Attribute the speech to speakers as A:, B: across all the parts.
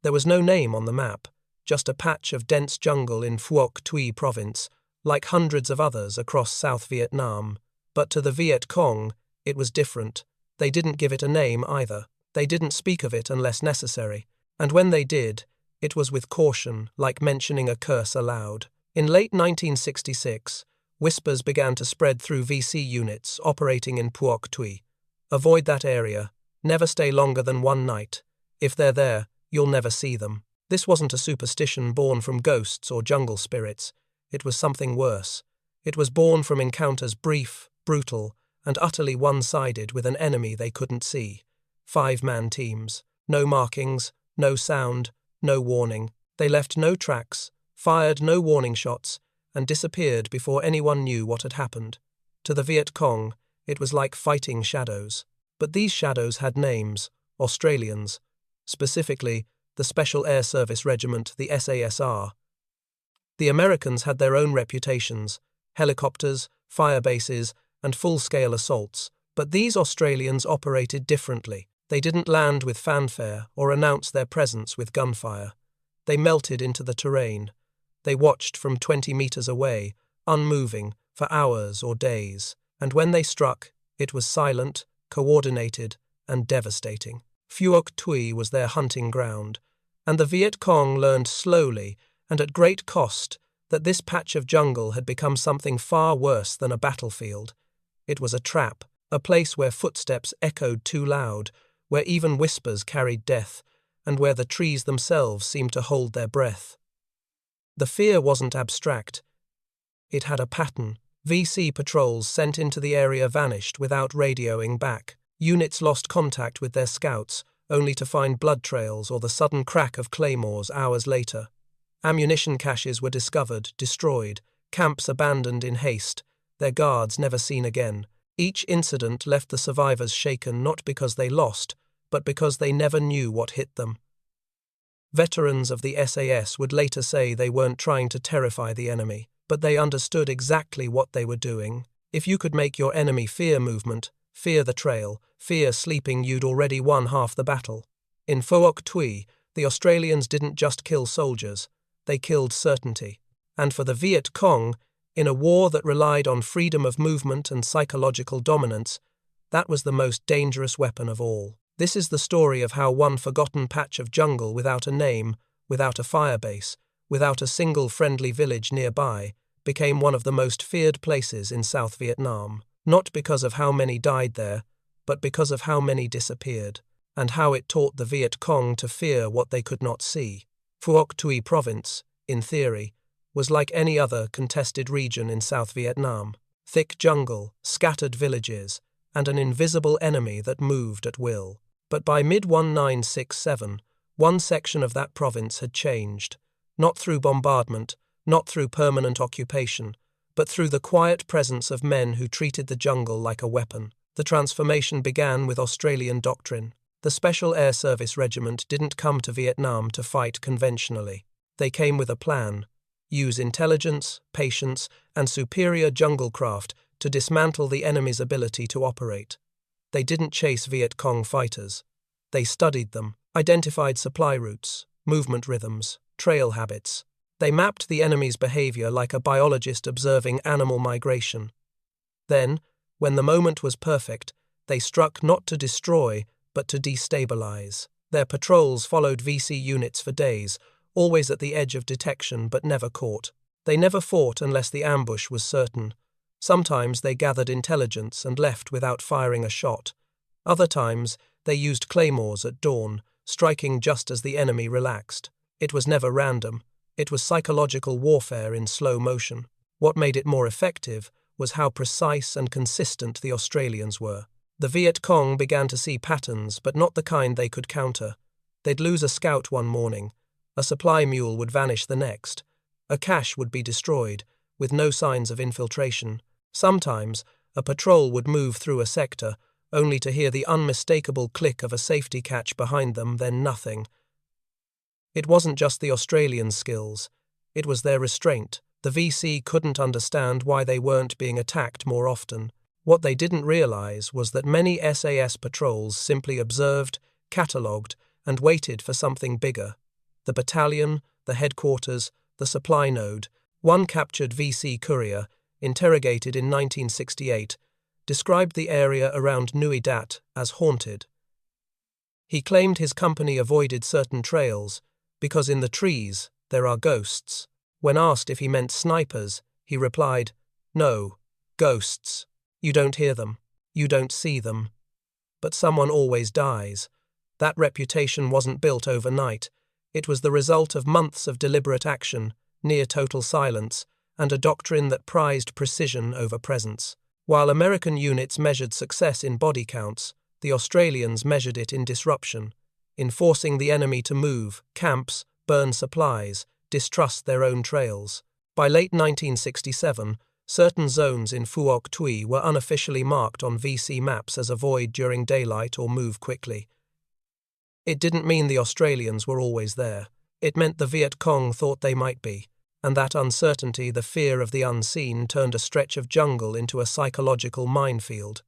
A: There was no name on the map, just a patch of dense jungle in Phuoc Tuy province, like hundreds of others across South Vietnam. But to the Viet Cong, it was different. They didn't give it a name either. They didn't speak of it unless necessary. And when they did, it was with caution, like mentioning a curse aloud. In late 1966, whispers began to spread through VC units operating in Phuoc Tuy. Avoid that area. Never stay longer than one night. If they're there, you'll never see them. This wasn't a superstition born from ghosts or jungle spirits. It was something worse. It was born from encounters brief, brutal, and utterly one-sided with an enemy they couldn't see. 5-man teams. No markings, no sound, no warning. They left no tracks, fired no warning shots, and disappeared before anyone knew what had happened. To the Viet Cong, it was like fighting shadows. But these shadows had names, Australians, specifically the Special Air Service Regiment, the SASR. The Americans had their own reputations, helicopters, fire bases, and full-scale assaults, but these Australians operated differently. They didn't land with fanfare or announce their presence with gunfire. They melted into the terrain. They watched from 20 meters away, unmoving, for hours or days, and when they struck, it was silent, coordinated, and devastating. Phuoc Tuy was their hunting ground, and the Viet Cong learned slowly and at great cost that this patch of jungle had become something far worse than a battlefield. It was a trap, a place where footsteps echoed too loud, where even whispers carried death, and where the trees themselves seemed to hold their breath. The fear wasn't abstract. It had a pattern. VC patrols sent into the area vanished without radioing back. Units lost contact with their scouts, only to find blood trails or the sudden crack of claymores hours later. Ammunition caches were discovered, destroyed, camps abandoned in haste, their guards never seen again. Each incident left the survivors shaken not because they lost, but because they never knew what hit them. Veterans of the SAS would later say they weren't trying to terrify the enemy, but they understood exactly what they were doing. If you could make your enemy fear movement, fear the trail, fear sleeping, you'd already won half the battle. In Phuoc Tuy, the Australians didn't just kill soldiers, they killed certainty. And for the Viet Cong, in a war that relied on freedom of movement and psychological dominance, that was the most dangerous weapon of all. This is the story of how one forgotten patch of jungle without a name, without a firebase, without a single friendly village nearby, became one of the most feared places in South Vietnam, not because of how many died there, but because of how many disappeared, and how it taught the Viet Cong to fear what they could not see. Phuoc Tuy province, in theory, was like any other contested region in South Vietnam. Thick jungle, scattered villages, and an invisible enemy that moved at will. But by mid-1967, one section of that province had changed, not through bombardment, not through permanent occupation, but through the quiet presence of men who treated the jungle like a weapon. The transformation began with Australian doctrine. The Special Air Service Regiment didn't come to Vietnam to fight conventionally. They came with a plan: use intelligence, patience, and superior jungle craft to dismantle the enemy's ability to operate. They didn't chase Viet Cong fighters. They studied them, identified supply routes, movement rhythms, trail habits. They mapped the enemy's behavior like a biologist observing animal migration. Then, when the moment was perfect, they struck not to destroy, but to destabilize. Their patrols followed VC units for days, always at the edge of detection but never caught. They never fought unless the ambush was certain. Sometimes they gathered intelligence and left without firing a shot. Other times, they used claymores at dawn, striking just as the enemy relaxed. It was never random. It was psychological warfare in slow motion. What made it more effective was how precise and consistent the Australians were. The Viet Cong began to see patterns, but not the kind they could counter. They'd lose a scout one morning. A supply mule would vanish the next. A cache would be destroyed, with no signs of infiltration. Sometimes, a patrol would move through a sector, only to hear the unmistakable click of a safety catch behind them, then nothing. It wasn't just the Australians' skills. It was their restraint. The VC couldn't understand why they weren't being attacked more often. What they didn't realize was that many SAS patrols simply observed, catalogued, and waited for something bigger. The battalion, the headquarters, the supply node. One captured VC courier, interrogated in 1968, described the area around Nui Dat as haunted. He claimed his company avoided certain trails because in the trees there are ghosts. When asked if he meant snipers, he replied, "No, ghosts. You don't hear them. You don't see them. But someone always dies." That reputation wasn't built overnight. It was the result of months of deliberate action, near total silence, and a doctrine that prized precision over presence. While American units measured success in body counts, the Australians measured it in disruption, in forcing the enemy to move, camps, burn supplies, distrust their own trails. By late 1967, certain zones in Phuoc Tuy were unofficially marked on VC maps as avoid during daylight or move quickly. It didn't mean the Australians were always there. It meant the Viet Cong thought they might be, and that uncertainty, the fear of the unseen, turned a stretch of jungle into a psychological minefield.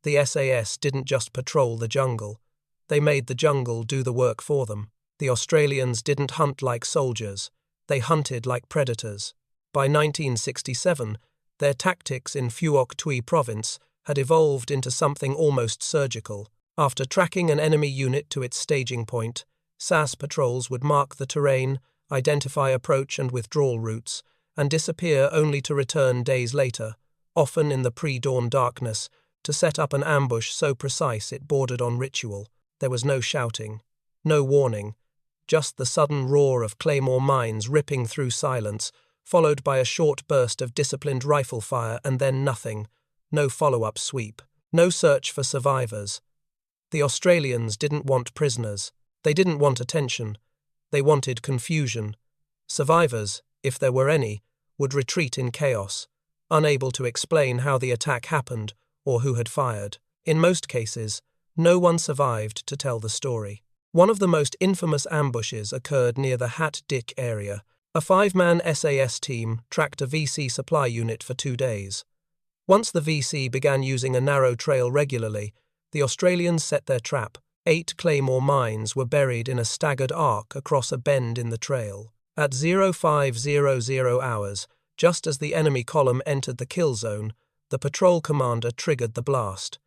A: The SAS didn't just patrol the jungle. They made the jungle do the work for them. The Australians didn't hunt like soldiers. They hunted like predators. By 1967, their tactics in Phuoc Tuy province had evolved into something almost surgical. After tracking an enemy unit to its staging point, SAS patrols would mark the terrain, identify approach and withdrawal routes, and disappear only to return days later, often in the pre-dawn darkness, to set up an ambush so precise it bordered on ritual. There was no shouting, no warning, just the sudden roar of claymore mines ripping through silence, followed by a short burst of disciplined rifle fire and then nothing, no follow-up sweep, no search for survivors. The Australians didn't want prisoners. They didn't want attention. They wanted confusion. Survivors, if there were any, would retreat in chaos, unable to explain how the attack happened or who had fired. In most cases, no one survived to tell the story. One of the most infamous ambushes occurred near the Hat Dik area. A 5-man SAS team tracked a VC supply unit for 2 days. Once the VC began using a narrow trail regularly, the Australians set their trap. 8 claymore mines were buried in a staggered arc across a bend in the trail. At 0500 hours, just as the enemy column entered the kill zone, the patrol commander triggered the blast.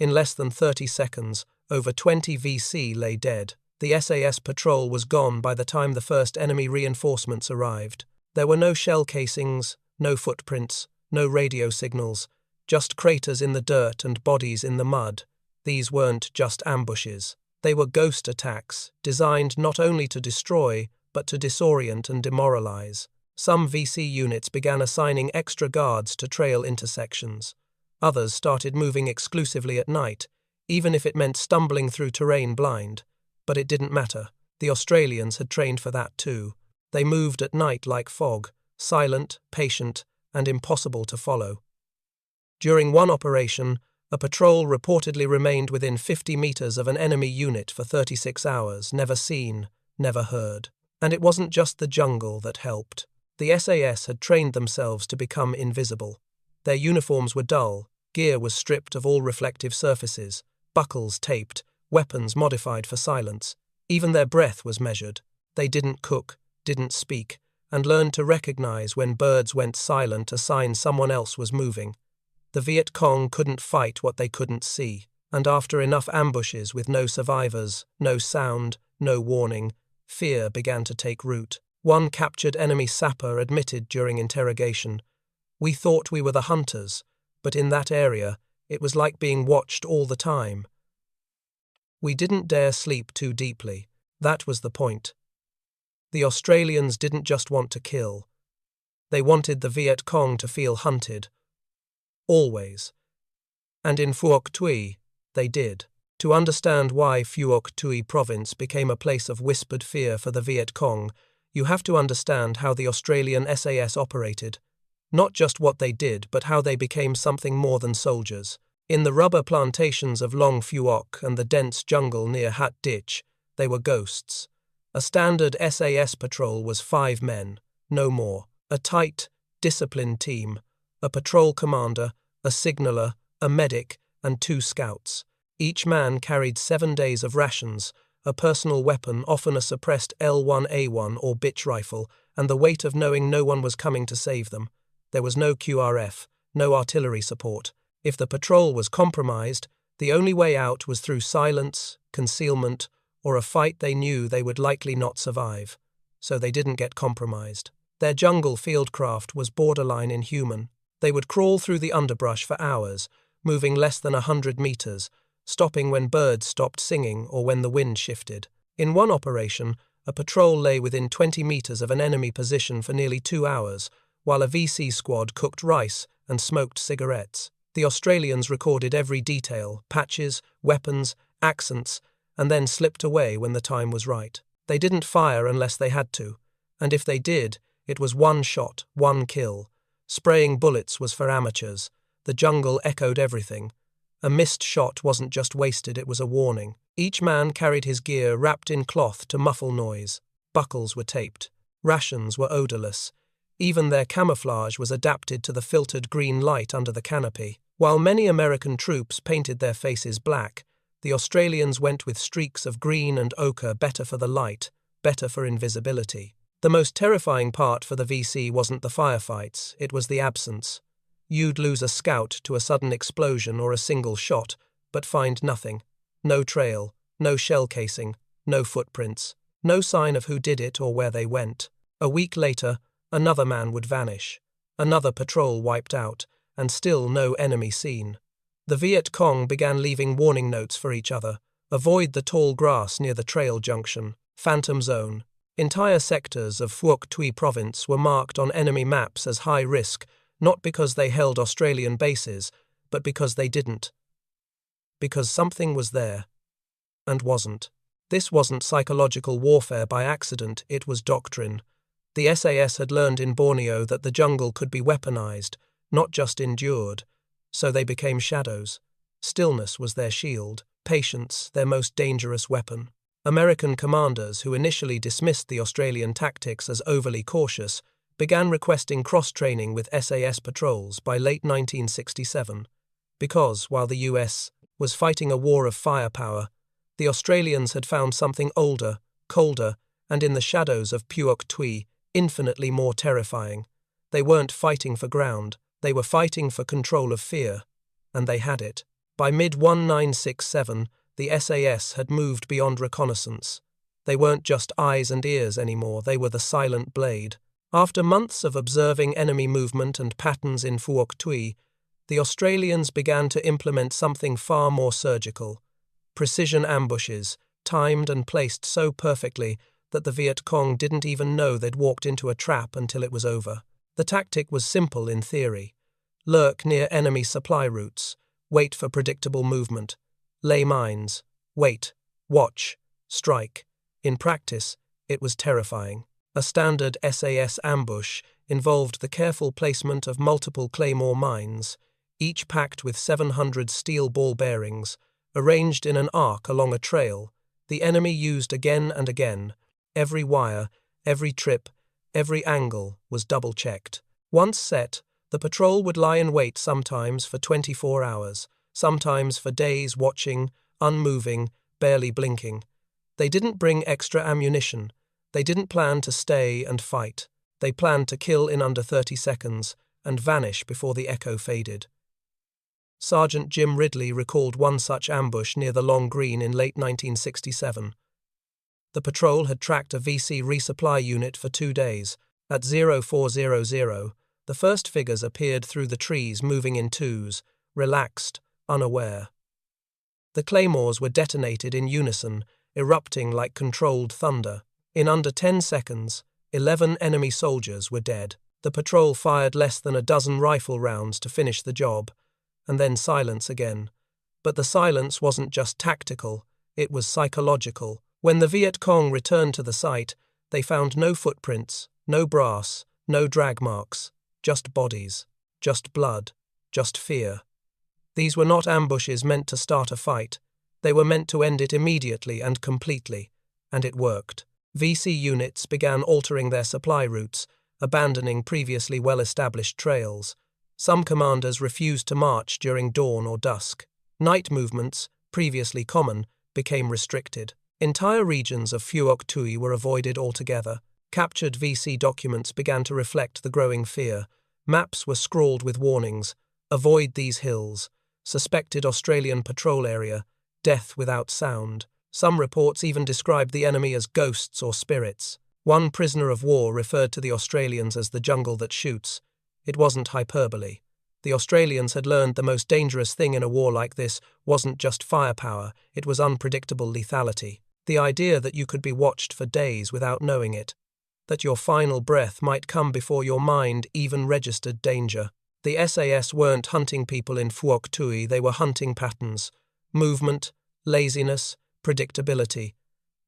A: In less than 30 seconds, over 20 VC lay dead. The SAS patrol was gone by the time the first enemy reinforcements arrived. There were no shell casings, no footprints, no radio signals, just craters in the dirt and bodies in the mud. These weren't just ambushes. They were ghost attacks, designed not only to destroy, but to disorient and demoralize. Some VC units began assigning extra guards to trail intersections. Others started moving exclusively at night, even if it meant stumbling through terrain blind. But it didn't matter. The Australians had trained for that too. They moved at night like fog, silent, patient, and impossible to follow. During one operation, a patrol reportedly remained within 50 meters of an enemy unit for 36 hours, never seen, never heard. And it wasn't just the jungle that helped. The SAS had trained themselves to become invisible. Their uniforms were dull, gear was stripped of all reflective surfaces, buckles taped, weapons modified for silence. Even their breath was measured. They didn't cook, didn't speak, and learned to recognize when birds went silent a sign someone else was moving. The Viet Cong couldn't fight what they couldn't see, and after enough ambushes with no survivors, no sound, no warning, fear began to take root. One captured enemy sapper admitted during interrogation, "We thought we were the hunters, but in that area, it was like being watched all the time. We didn't dare sleep too deeply. That was the point." The Australians didn't just want to kill. They wanted the Viet Cong to feel hunted. Always. And in Phuoc Tuy, they did. To understand why Phuoc Tuy province became a place of whispered fear for the Viet Cong, you have to understand how the Australian SAS operated. Not just what they did, but how they became something more than soldiers. In the rubber plantations of Long Phuoc and the dense jungle near Hat Ditch, they were ghosts. A standard SAS patrol was 5 men, no more. A tight, disciplined team. A patrol commander, a signaller, a medic, and 2 scouts. Each man carried 7 days of rations, a personal weapon, often a suppressed L1A1 or bitch rifle, and the weight of knowing no one was coming to save them. There was no QRF, no artillery support. If the patrol was compromised, the only way out was through silence, concealment, or a fight they knew they would likely not survive. So they didn't get compromised. Their jungle fieldcraft was borderline inhuman. They would crawl through the underbrush for hours, moving less than 100 meters, stopping when birds stopped singing or when the wind shifted. In one operation, a patrol lay within 20 meters of an enemy position for nearly 2 hours, while a VC squad cooked rice and smoked cigarettes. The Australians recorded every detail, patches, weapons, accents, and then slipped away when the time was right. They didn't fire unless they had to, and if they did, it was one shot, one kill. Spraying bullets was for amateurs. The jungle echoed everything. A missed shot wasn't just wasted, it was a warning. Each man carried his gear wrapped in cloth to muffle noise. Buckles were taped. Rations were odorless. Even their camouflage was adapted to the filtered green light under the canopy. While many American troops painted their faces black, the Australians went with streaks of green and ochre, better for the light, better for invisibility. The most terrifying part for the VC wasn't the firefights, it was the absence. You'd lose a scout to a sudden explosion or a single shot, but find nothing. No trail, no shell casing, no footprints, no sign of who did it or where they went. A week later, another man would vanish. Another patrol wiped out, and still no enemy seen. The Viet Cong began leaving warning notes for each other. Avoid the tall grass near the trail junction. Phantom zone. Entire sectors of Phuoc Tuy province were marked on enemy maps as high risk, not because they held Australian bases, but because they didn't. Because something was there, and wasn't. This wasn't psychological warfare by accident, it was doctrine. The SAS had learned in Borneo that the jungle could be weaponized, not just endured, so they became shadows. Stillness was their shield, patience their most dangerous weapon. American commanders, who initially dismissed the Australian tactics as overly cautious, began requesting cross-training with SAS patrols by late 1967, because, while the US was fighting a war of firepower, the Australians had found something older, colder, and in the shadows of Phuoc Tuy, infinitely more terrifying. They weren't fighting for ground, they were fighting for control of fear, and they had it. By mid-1967, the SAS had moved beyond reconnaissance. They weren't just eyes and ears anymore, they were the silent blade. After months of observing enemy movement and patterns in Phuoc Tuy, the Australians began to implement something far more surgical. Precision ambushes, timed and placed so perfectly that the Viet Cong didn't even know they'd walked into a trap until it was over. The tactic was simple in theory. Lurk near enemy supply routes, wait for predictable movement, lay mines, wait, watch, strike. In practice, it was terrifying. A standard SAS ambush involved the careful placement of multiple claymore mines, each packed with 700 steel ball bearings, arranged in an arc along a trail. The enemy used again and again. Every wire, every trip, every angle was double-checked. Once set, the patrol would lie in wait sometimes for 24 hours, sometimes for days, watching, unmoving, barely blinking. They didn't bring extra ammunition. They didn't plan to stay and fight. They planned to kill in under 30 seconds and vanish before the echo faded. Sergeant Jim Ridley recalled one such ambush near the Long Green in late 1967. The patrol had tracked a VC resupply unit for 2 days. At 0400, the first figures appeared through the trees, moving in twos, relaxed, unaware. The claymores were detonated in unison, erupting like controlled thunder. In under 10 seconds, 11 enemy soldiers were dead. The patrol fired less than a dozen rifle rounds to finish the job, and then silence again. But the silence wasn't just tactical, it was psychological. When the Viet Cong returned to the site, they found no footprints, no brass, no drag marks, just bodies, just blood, just fear. These were not ambushes meant to start a fight. They were meant to end it immediately and completely, and it worked. VC units began altering their supply routes, abandoning previously well-established trails. Some commanders refused to march during dawn or dusk. Night movements, previously common, became restricted. Entire regions of Phuoc Tuy were avoided altogether. Captured VC documents began to reflect the growing fear. Maps were scrawled with warnings: avoid these hills, suspected Australian patrol area, death without sound. Some reports even described the enemy as ghosts or spirits. One prisoner of war referred to the Australians as the jungle that shoots. It wasn't hyperbole. The Australians had learned the most dangerous thing in a war like this wasn't just firepower, it was unpredictable lethality. The idea that you could be watched for days without knowing it, that your final breath might come before your mind even registered danger. The SAS weren't hunting people in Phuoc Tuy, they were hunting patterns, movement, laziness, predictability.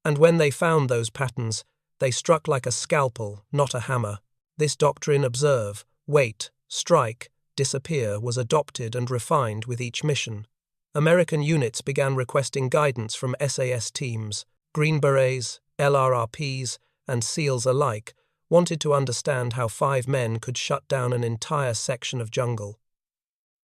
A: And when they found those patterns, they struck like a scalpel, not a hammer. This doctrine, observe, wait, strike, disappear, was adopted and refined with each mission. American units began requesting guidance from SAS teams. Green Berets, LRRPs, and SEALs alike wanted to understand how 5 men could shut down an entire section of jungle.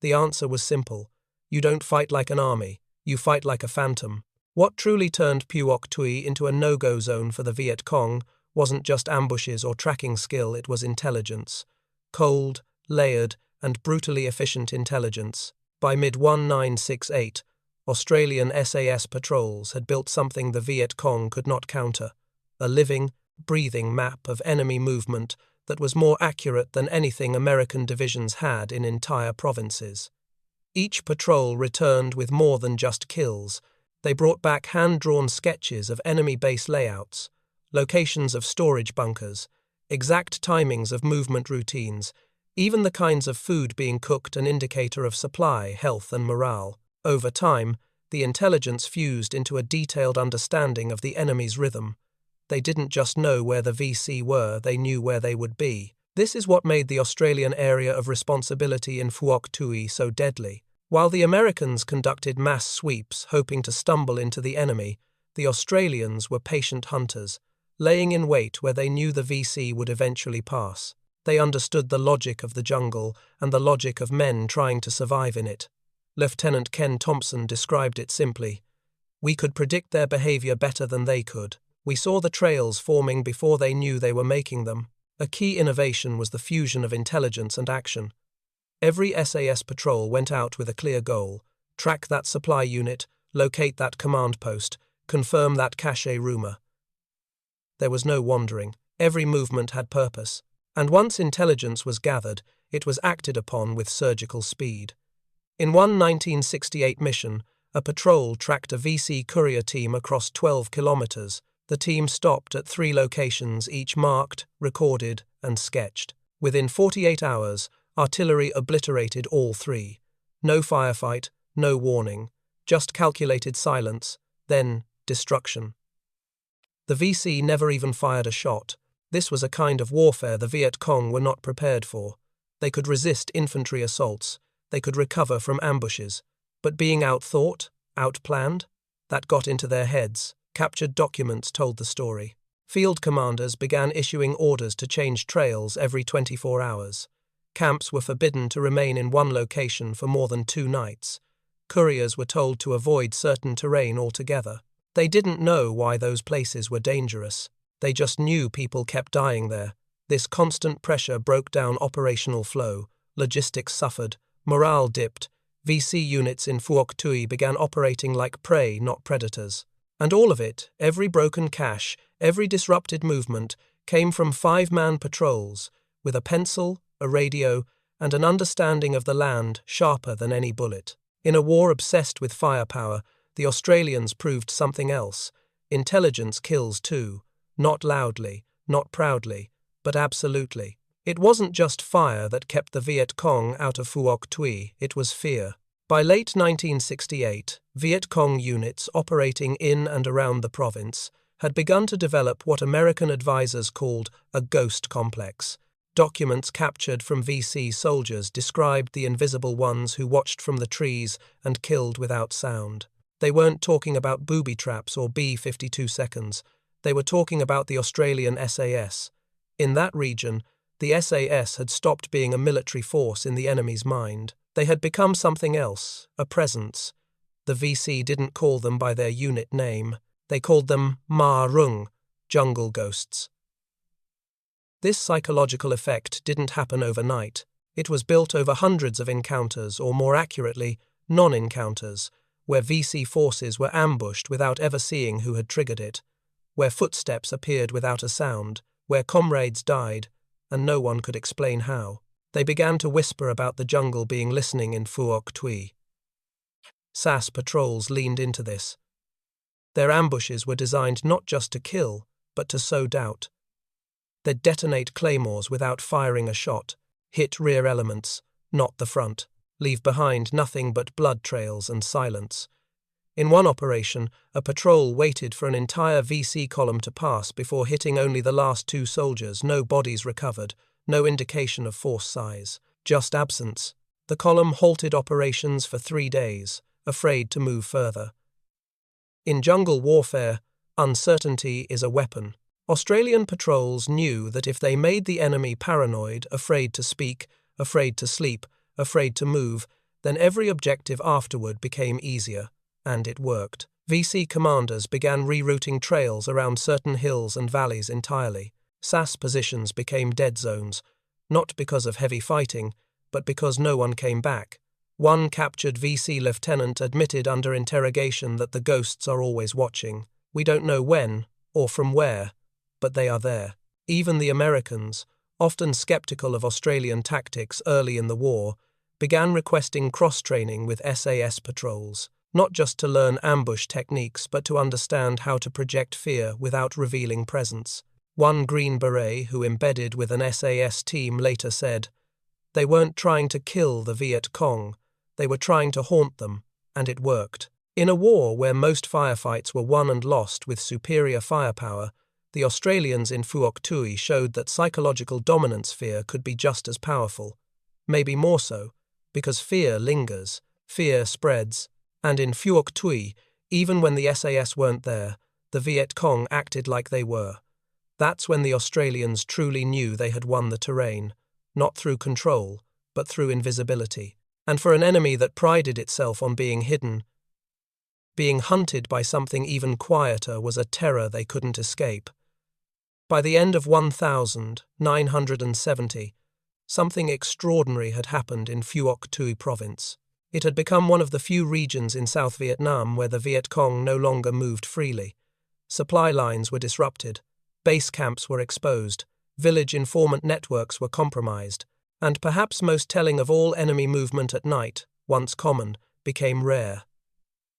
A: The answer was simple: you don't fight like an army, you fight like a phantom. What truly turned Phuoc Tuy into a no-go zone for the Viet Cong wasn't just ambushes or tracking skill, it was intelligence. Cold, layered, and brutally efficient intelligence. By mid-1968, Australian SAS patrols had built something the Viet Cong could not counter: a living, breathing map of enemy movement that was more accurate than anything American divisions had in entire provinces. Each patrol returned with more than just kills. They brought back hand-drawn sketches of enemy base layouts, locations of storage bunkers, exact timings of movement routines, even the kinds of food being cooked, an indicator of supply, health, and morale. Over time, the intelligence fused into a detailed understanding of the enemy's rhythm. They didn't just know where the VC were, they knew where they would be. This is what made the Australian area of responsibility in Phuoc Tuy so deadly. While the Americans conducted mass sweeps, hoping to stumble into the enemy, the Australians were patient hunters, laying in wait where they knew the VC would eventually pass. They understood the logic of the jungle and the logic of men trying to survive in it. Lieutenant Ken Thompson described it simply: we could predict their behavior better than they could. We saw the trails forming before they knew they were making them. A key innovation was the fusion of intelligence and action. Every SAS patrol went out with a clear goal: track that supply unit, locate that command post, confirm that cache rumor. There was no wandering. Every movement had purpose. And once intelligence was gathered, it was acted upon with surgical speed. In one 1968 mission, a patrol tracked a VC courier team across 12 kilometers. The team stopped at 3 locations, each marked, recorded, and sketched. Within 48 hours, artillery obliterated all 3. No firefight, no warning, just calculated silence, then destruction. The VC never even fired a shot. This was a kind of warfare the Viet Cong were not prepared for. They could resist infantry assaults, they could recover from ambushes, but being outthought, outplanned, that got into their heads. Captured documents told the story. Field commanders began issuing orders to change trails every 24 hours. Camps were forbidden to remain in one location for more than 2 nights. Couriers were told to avoid certain terrain altogether. They didn't know why those places were dangerous. They just knew people kept dying there. This constant pressure broke down operational flow. Logistics suffered. Morale dipped. VC units in Phuoc Tuy began operating like prey, not predators. And all of it, every broken cache, every disrupted movement, came from 5-man patrols, with a pencil, a radio, and an understanding of the land sharper than any bullet. In a war obsessed with firepower, the Australians proved something else. Intelligence kills too. Not loudly, not proudly, but absolutely. It wasn't just fire that kept the Viet Cong out of Phuoc Tuy, it was fear. By late 1968, Viet Cong units operating in and around the province had begun to develop what American advisors called a ghost complex. Documents captured from VC soldiers described the invisible ones who watched from the trees and killed without sound. They weren't talking about booby traps or B-52 seconds. They were talking about the Australian SAS. In that region, the SAS had stopped being a military force in the enemy's mind. They had become something else, a presence. The VC didn't call them by their unit name. They called them ma rung, jungle ghosts. This psychological effect didn't happen overnight. It was built over hundreds of encounters, or more accurately, non-encounters, where VC forces were ambushed without ever seeing who had triggered it, where footsteps appeared without a sound, where comrades died, and no one could explain how. They began to whisper about the jungle being listening in Phuoc Tuy. SAS patrols leaned into this. Their ambushes were designed not just to kill, but to sow doubt. They'd detonate claymores without firing a shot, hit rear elements, not the front, leave behind nothing but blood trails and silence. In one operation, a patrol waited for an entire VC column to pass before hitting only the last 2 soldiers. No bodies recovered, no indication of force size, just absence. The column halted operations for 3 days, afraid to move further. In jungle warfare, uncertainty is a weapon. Australian patrols knew that if they made the enemy paranoid, afraid to speak, afraid to sleep, afraid to move, then every objective afterward became easier, and it worked. VC commanders began rerouting trails around certain hills and valleys entirely. SAS positions became dead zones, not because of heavy fighting, but because no one came back. One captured VC lieutenant admitted under interrogation that the ghosts are always watching. We don't know when, or from where, but they are there. Even the Americans, often skeptical of Australian tactics early in the war, began requesting cross-training with SAS patrols, not just to learn ambush techniques but to understand how to project fear without revealing presence. One Green Beret who embedded with an SAS team later said, "They weren't trying to kill the Viet Cong, they were trying to haunt them, and it worked." In a war where most firefights were won and lost with superior firepower, the Australians in Phuoc Tuy showed that psychological dominance fear could be just as powerful, maybe more so, because fear lingers, fear spreads, and in Phuoc Tuy, even when the SAS weren't there, the Viet Cong acted like they were. That's when the Australians truly knew they had won the terrain, not through control, but through invisibility. And for an enemy that prided itself on being hidden, being hunted by something even quieter was a terror they couldn't escape. By the end of 1970, something extraordinary had happened in Phuoc Tuy province. It had become one of the few regions in South Vietnam where the Viet Cong no longer moved freely. Supply lines were disrupted, base camps were exposed, village informant networks were compromised, and perhaps most telling of all, enemy movement at night, once common, became rare.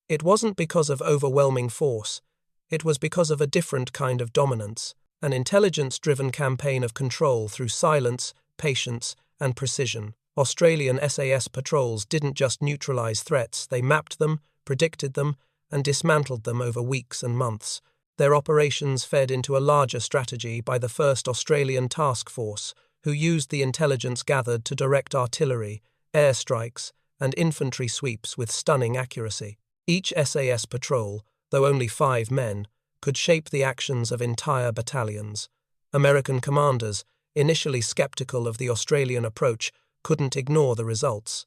A: It wasn't because of overwhelming force, it was because of a different kind of dominance, an intelligence-driven campaign of control through silence, patience, and precision. Australian SAS patrols didn't just neutralize threats, they mapped them, predicted them, and dismantled them over weeks and months. Their operations fed into a larger strategy by the 1st Australian Task Force, who used the intelligence gathered to direct artillery, airstrikes, and infantry sweeps with stunning accuracy. Each SAS patrol, though only 5 men, could shape the actions of entire battalions. American commanders, initially skeptical of the Australian approach, couldn't ignore the results.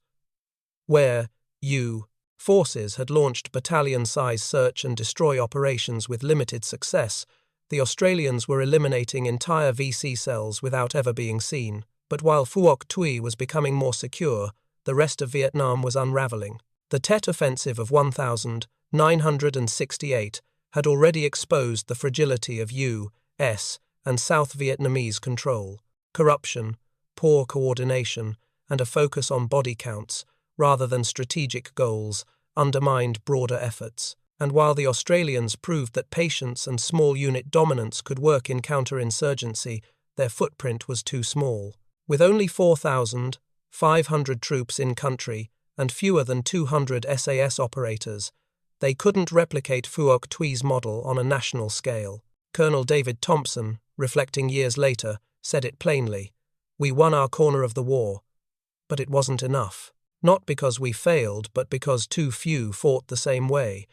A: Where U forces had launched battalion-size search and destroy operations with limited success, the Australians were eliminating entire VC cells without ever being seen. But while Phuoc Tuy was becoming more secure, the rest of Vietnam was unraveling. The Tet Offensive of 1968 had already exposed the fragility of U.S. and South Vietnamese control. Corruption, poor coordination, and a focus on body counts, rather than strategic goals, undermined broader efforts. And while the Australians proved that patience and small unit dominance could work in counterinsurgency, their footprint was too small. With only 4,500 troops in country and fewer than 200 SAS operators, they couldn't replicate Phuoc Tuy's model on a national scale. Colonel David Thompson, reflecting years later, said it plainly: "We won our corner of the war, but it wasn't enough. Not because we failed, but because too few fought the same way."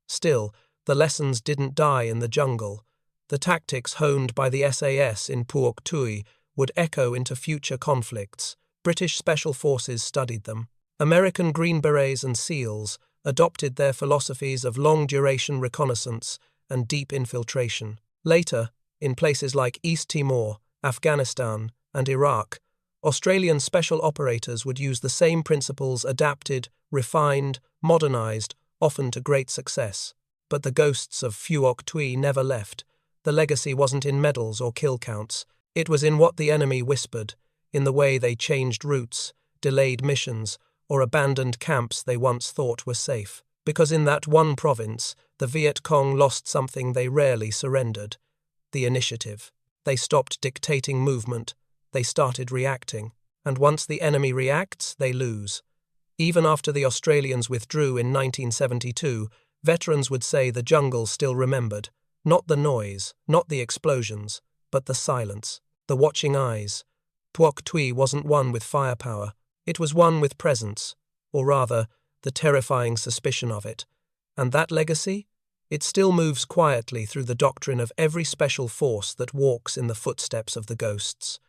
A: Still, the lessons didn't die in the jungle. The tactics honed by the SAS in Phuoc Tuy would echo into future conflicts. British Special Forces studied them. American Green Berets and SEALs adopted their philosophies of long-duration reconnaissance and deep infiltration. Later, in places like East Timor, Afghanistan, and Iraq, Australian special operators would use the same principles adapted, refined, modernized, often to great success. But the ghosts of Phuoc Tuy never left. The legacy wasn't in medals or kill counts. It was in what the enemy whispered, in the way they changed routes, delayed missions, or abandoned camps they once thought were safe. Because in that one province, the Viet Cong lost something they rarely surrendered: the initiative. They stopped dictating movement. They started reacting. And once the enemy reacts, they lose. Even after the Australians withdrew in 1972, veterans would say the jungle still remembered. Not the noise, not the explosions, but the silence, the watching eyes. Phuoc Tuy wasn't one with firepower. It was one with presence, or rather, the terrifying suspicion of it. And that legacy? It still moves quietly through the doctrine of every special force that walks in the footsteps of the ghosts.